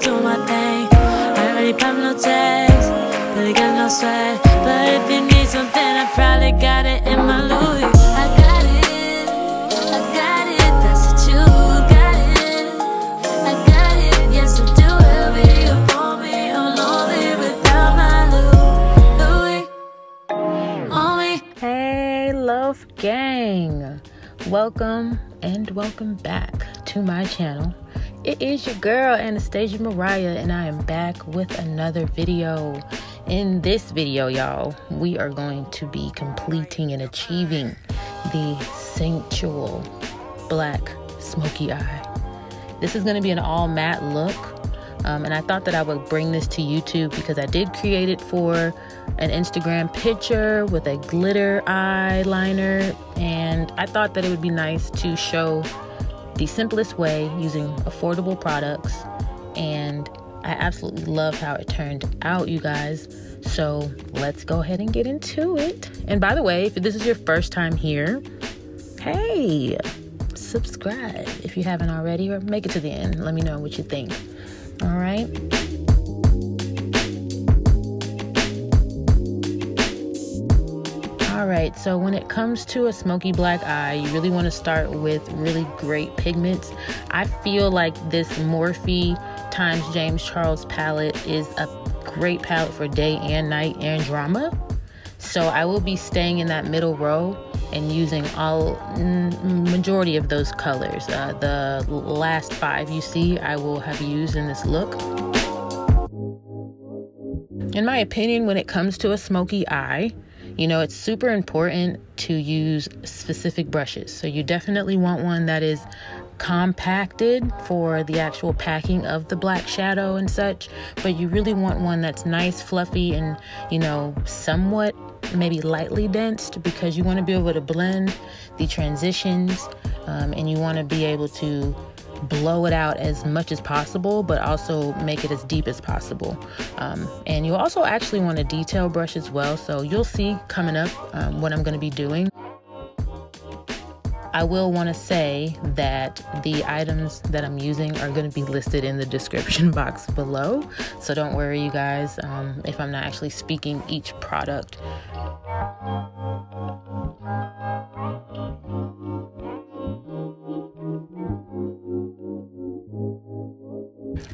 do my thing. I ain't really pop no tags, really got no swag. But if you need something, I probably got it in my Louis. I got it, that's what you got it. I got it, yes I do. Wherever you want me, I'm lonely without my Louis on me. Hey, Loaf gang, welcome and welcome back to my channel. It is your girl Stajamariah, and I am back with another video. In this video, y'all, we are going to be completing and achieving the Sensual black smoky eye. This is going to be an all matte look, and I thought that I would bring this to YouTube because I did create it for an Instagram picture with a glitter eyeliner, and I thought that it would be nice to show the simplest way using affordable products, and I absolutely love how it turned out, you guys. So let's go ahead and get into it. And by the way, if this is your first time here, hey, subscribe if you haven't already, or make it to the end. Let me know what you think. All right. Alright, so when it comes to a smoky black eye, you really want to start with really great pigments. I feel like this Morphe times James Charles palette is a great palette for day and night and drama. So I will be staying in that middle row and using majority of those colors. The last 5 you see I will have used in this look. In my opinion, when it comes to a smoky eye, you know, it's super important to use specific brushes. So you definitely want one that is compacted for the actual packing of the black shadow and such, but you really want one that's nice, fluffy, and, you know, somewhat maybe lightly dense, because you want to be able to blend the transitions, and you want to be able to blow it out as much as possible, but also make it as deep as possible. And you also actually want a detail brush as well, so you'll see coming up what I'm going to be doing. I will want to say that the items that I'm using are going to be listed in the description box below, so don't worry, you guys, if I'm not actually speaking each product.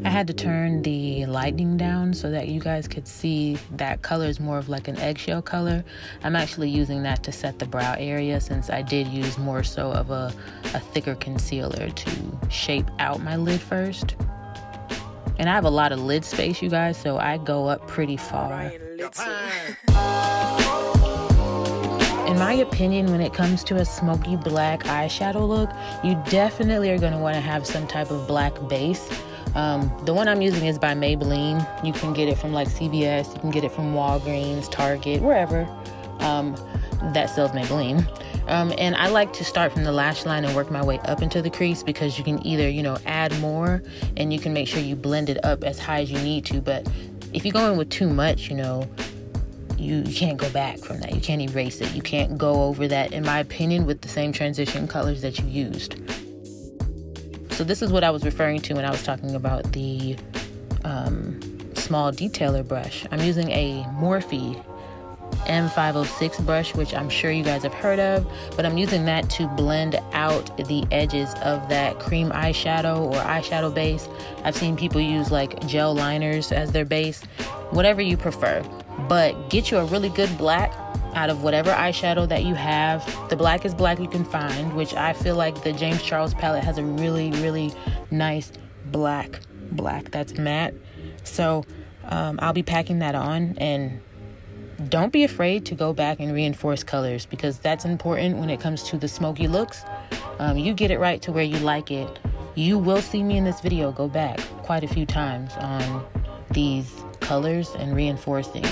I had to turn the lighting down so that you guys could see that color is more of like an eggshell color. I'm actually using that to set the brow area, since I did use more so of a thicker concealer to shape out my lid first. And I have a lot of lid space, you guys, so I go up pretty far. In my opinion, when it comes to a smoky black eyeshadow look, you definitely are going to want to have some type of black base. The one I'm using is by Maybelline. You can get it from like CVS, you can get it from Walgreens, Target, wherever that sells Maybelline. And I like to start from the lash line and work my way up into the crease, because you can either, you know, add more, and you can make sure you blend it up as high as you need to. But if you go in with too much, you know, you can't go back from that. You can't erase it. You can't go over that, in my opinion, with the same transition colors that you used. So this is what I was referring to when I was talking about the small detailer brush. I'm using a Morphe M506 brush, which I'm sure you guys have heard of, but I'm using that to blend out the edges of that cream eyeshadow or eyeshadow base. I've seen people use like gel liners as their base, whatever you prefer, but get you a really good black out of whatever eyeshadow that you have. The blackest black you can find, which I feel like the James Charles palette has a really, really nice black that's matte. So I'll be packing that on, and don't be afraid to go back and reinforce colors, because that's important when it comes to the smoky looks. You get it right to where you like it. You will see me in this video go back quite a few times on these colors and reinforcing.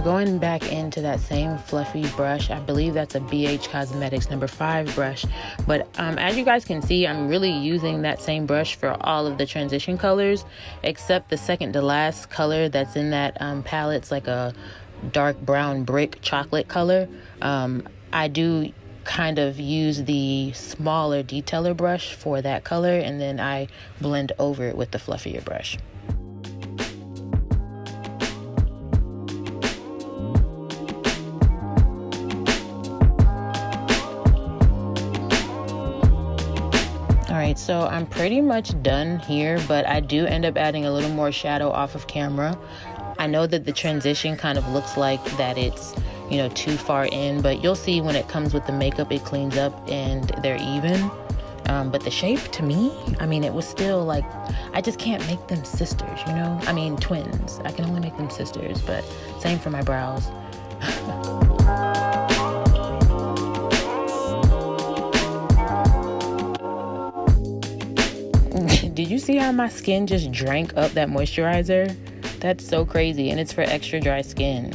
we're going back into that same fluffy brush. I believe that's a BH Cosmetics number 5 brush. But as you guys can see, I'm really using that same brush for all of the transition colors, except the second to last color that's in that palette. It's like a dark brown brick chocolate color. I do kind of use the smaller detailer brush for that color, and then I blend over it with the fluffier brush. Alright, so I'm pretty much done here, but I do end up adding a little more shadow off of camera. I know that the transition kind of looks like that it's, you know, too far in, but you'll see when it comes with the makeup, it cleans up and they're even. But the shape, to me, I mean, it was still like, I just can't make them sisters, you know? I mean, twins. I can only make them sisters, but same for my brows. Did you see how my skin just drank up that moisturizer? That's so crazy, and it's for extra dry skin.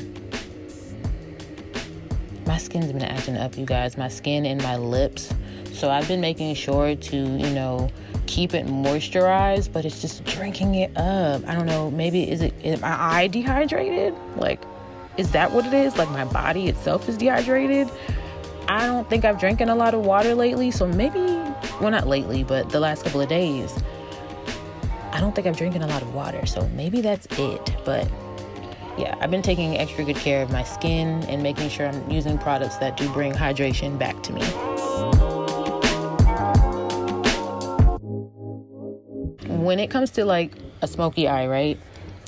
My skin's been acting up, you guys. My skin and my lips. So I've been making sure to, you know, keep it moisturized, but it's just drinking it up. I don't know, maybe is my eye dehydrated? Like, is that what it is? Like my body itself is dehydrated? I don't think I've drinking a lot of water lately, so maybe, well, not lately, but the last couple of days. I don't think I'm drinking a lot of water, so maybe that's it. But yeah, I've been taking extra good care of my skin and making sure I'm using products that do bring hydration back to me. When it comes to like a smoky eye, right?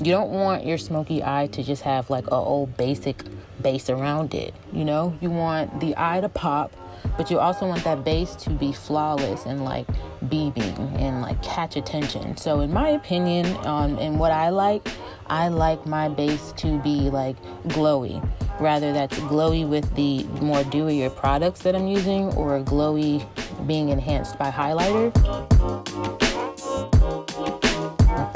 You don't want your smoky eye to just have like a old basic base around it, you know? You want the eye to pop, but you also want that base to be flawless and like beaming and like catch attention. So in my opinion, and what I like my base to be like glowy. Rather that's glowy with the more dewier products that I'm using, or glowy being enhanced by highlighter.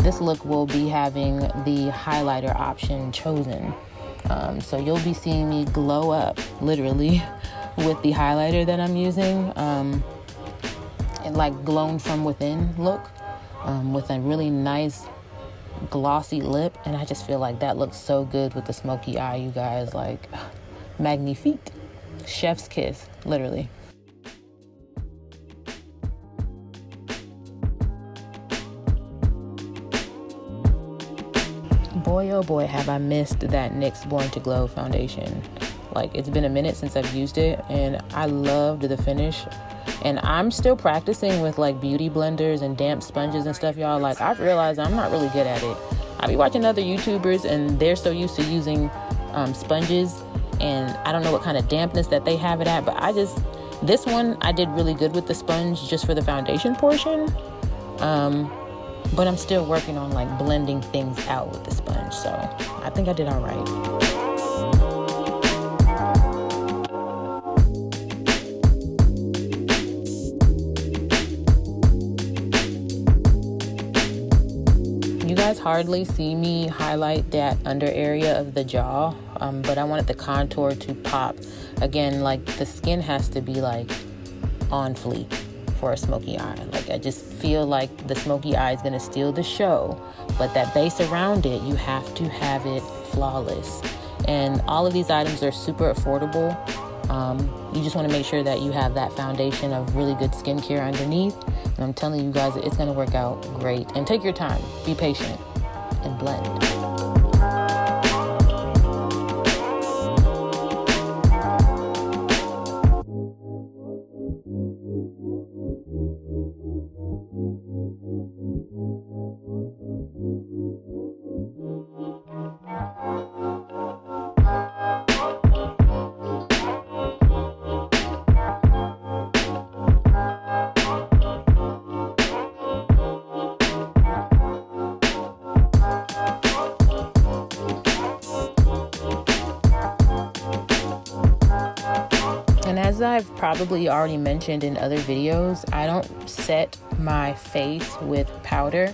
This look will be having the highlighter option chosen. So you'll be seeing me glow up, literally, with the highlighter that I'm using. And like glowing from within look, with a really nice glossy lip. And I just feel like that looks so good with the smoky eye, you guys. Like, magnifique. Chef's kiss, literally. Boy, oh boy, have I missed that NYX Born to Glow foundation. Like, it's been a minute since I've used it, and I loved the finish. And I'm still practicing with like beauty blenders and damp sponges and stuff, y'all. Like, I've realized I'm not really good at it. I be watching other YouTubers and they're so used to using sponges, and I don't know what kind of dampness that they have it at, but this one I did really good with the sponge just for the foundation portion. But I'm still working on like blending things out with the sponge, so I think I did all right. You guys hardly see me highlight that under area of the jaw, but I wanted the contour to pop. Again, like the skin has to be like on fleek for a smoky eye. Like, I just feel like the smoky eye is gonna steal the show, but that base around it, you have to have it flawless. And all of these items are super affordable. You just want to make sure that you have that foundation of really good skincare underneath. And I'm telling you guys, it's gonna work out great. And take your time, be patient, and blend. As I've probably already mentioned in other videos, I don't set my face with powder.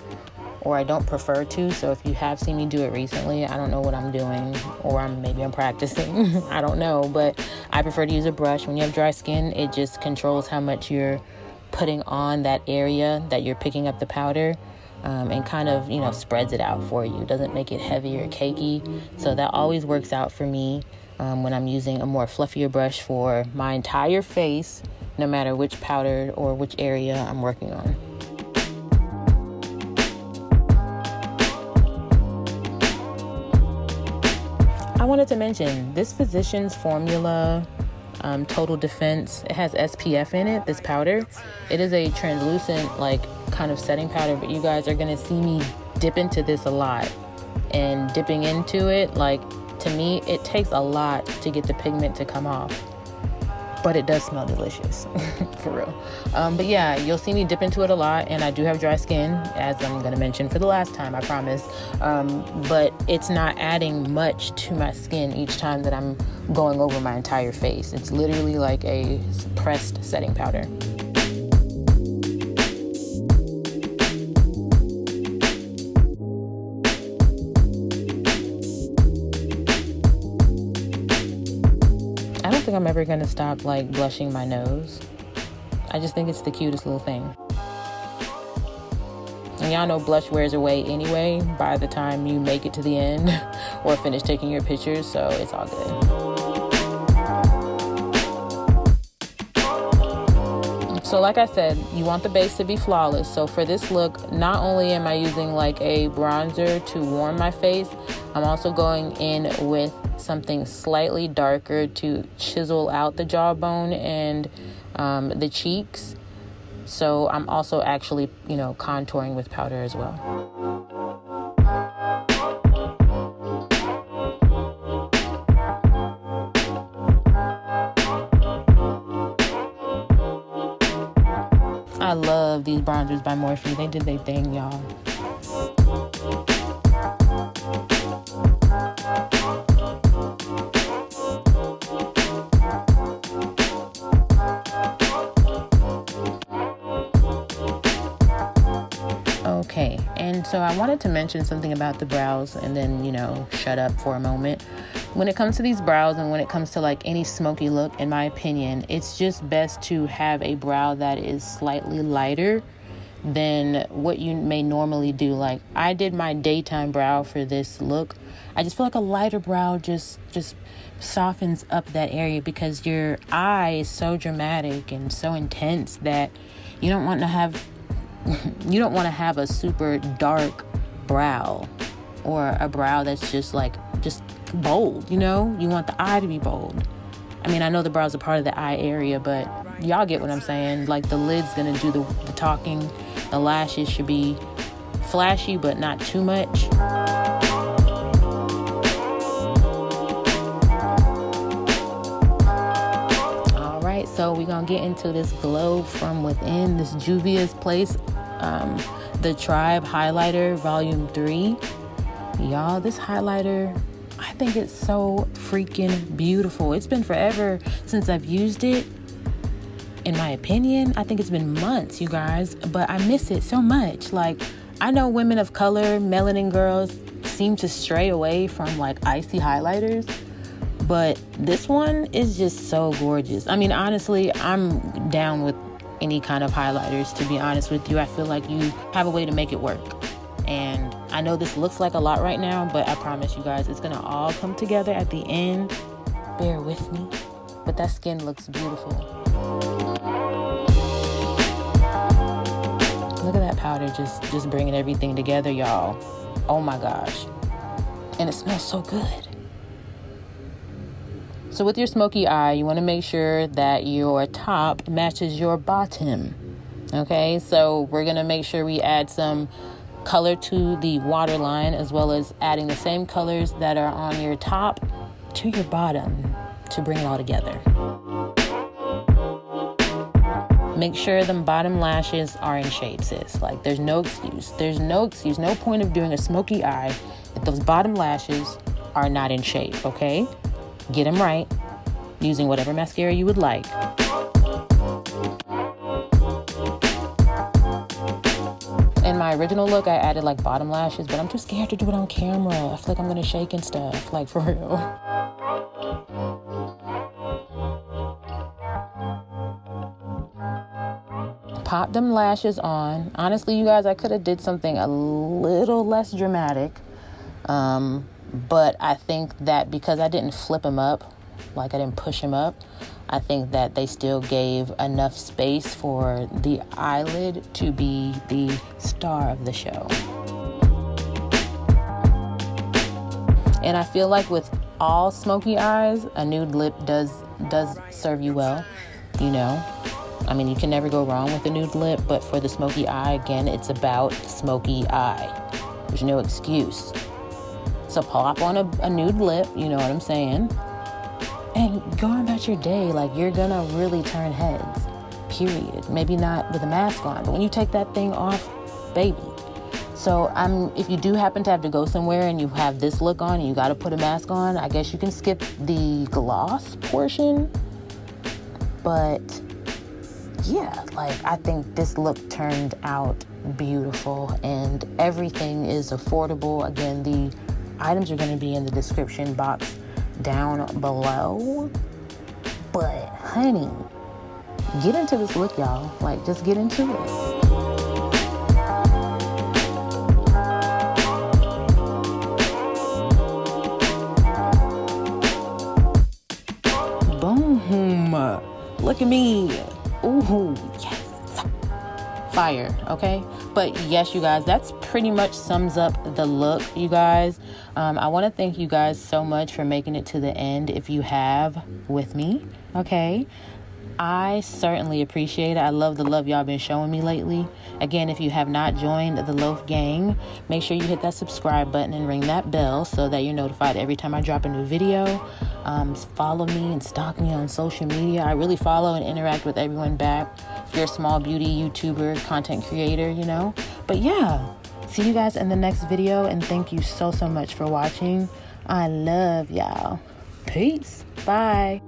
or I don't prefer to. So if you have seen me do it recently, I don't know what I'm doing, or maybe I'm practicing. I don't know, but I prefer to use a brush. When you have dry skin, it just controls how much you're putting on that area that you're picking up the powder, and kind of, you know, spreads it out for you. It doesn't make it heavy or cakey. So that always works out for me when I'm using a more fluffier brush for my entire face, no matter which powder or which area I'm working on. I wanted to mention this Physicians Formula Total Defense. It has SPF in it, this powder. It is a translucent, like, kind of setting powder, but you guys are gonna see me dip into this a lot. And dipping into it, like, to me, it takes a lot to get the pigment to come off. But it does smell delicious, for real. But yeah, you'll see me dip into it a lot, and I do have dry skin, as I'm gonna mention for the last time, I promise. But it's not adding much to my skin each time that I'm going over my entire face. It's literally like a pressed setting powder. I don't think I'm ever gonna stop, like, blushing my nose. I just think it's the cutest little thing. And y'all know blush wears away anyway by the time you make it to the end or finish taking your pictures, so it's all good. So like I said, you want the base to be flawless. So for this look, not only am I using like a bronzer to warm my face, I'm also going in with something slightly darker to chisel out the jawbone and the cheeks. So I'm also actually, you know, contouring with powder as well. I love these bronzers by Morphe. They did their thing, y'all. Okay, and so I wanted to mention something about the brows and then, you know, shut up for a moment. When it comes to these brows and when it comes to like any smoky look, in my opinion, it's just best to have a brow that is slightly lighter than what you may normally do. Like, I did my daytime brow for this look. I just feel like a lighter brow just softens up that area, because your eye is so dramatic and so intense that you don't want to have a super dark brow, or a brow that's just bold, you know? You want the eye to be bold. I mean, I know the brows are part of the eye area, but y'all get what I'm saying. Like, the lid's gonna do the talking. The lashes should be flashy, but not too much. All right, so we're gonna get into this glow from within, this Juvia's Place, the Tribe Highlighter Volume 3. Y'all, this highlighter, I think it's so freaking beautiful. It's been forever since I've used it. In my opinion, I think it's been months, you guys, but I miss it so much. Like, I know women of color, melanin girls, seem to stray away from like icy highlighters, but this one is just so gorgeous. I mean, honestly, I'm down with any kind of highlighters, to be honest with you. I feel like you have a way to make it work. And I know this looks like a lot right now, but I promise you guys, it's gonna all come together at the end. Bear with me. But that skin looks beautiful. Look at that powder just bringing everything together, y'all. Oh my gosh. And it smells so good. So with your smoky eye, you want to make sure that your top matches your bottom. Okay, so we're going to make sure we add some color to the waterline, as well as adding the same colors that are on your top to your bottom to bring it all together. Make sure the bottom lashes are in shape, sis. Like, there's no excuse. There's no excuse, no point of doing a smoky eye if those bottom lashes are not in shape, okay? Get them right using whatever mascara you would like. In my original look, I added like bottom lashes, but I'm too scared to do it on camera. I feel like I'm gonna shake and stuff, like for real. Pop them lashes on. Honestly, you guys, I could have did something a little less dramatic. But I think that because I didn't flip them up, like I didn't push them up, I think that they still gave enough space for the eyelid to be the star of the show. And I feel like with all smoky eyes, a nude lip does serve you well, you know. I mean, you can never go wrong with a nude lip, but for the smoky eye, again, it's about smoky eye. There's no excuse. So plop on a nude lip, you know what I'm saying? And go about your day like you're gonna really turn heads, period. Maybe not with a mask on, but when you take that thing off, baby. So if you do happen to have to go somewhere and you have this look on and you gotta put a mask on, I guess you can skip the gloss portion. But yeah, like I think this look turned out beautiful and everything is affordable. Again, the items are going to be in the description box down below. But honey, get into this look, y'all. Like, just get into it. Boom. Look at me. Ooh, yes. Fire, okay? But yes, you guys, that's pretty much sums up the look, you guys. I want to thank you guys so much for making it to the end if you have with me, okay? I certainly appreciate it. I love the love y'all been showing me lately. Again, if you have not joined the Loaf gang, make sure you hit that subscribe button and ring that bell so that you're notified every time I drop a new video. Follow me and stalk me on social media. I really follow and interact with everyone back. If you're a small beauty YouTuber, content creator, you know. But yeah, see you guys in the next video, and thank you so much for watching. I love y'all. Peace. Bye.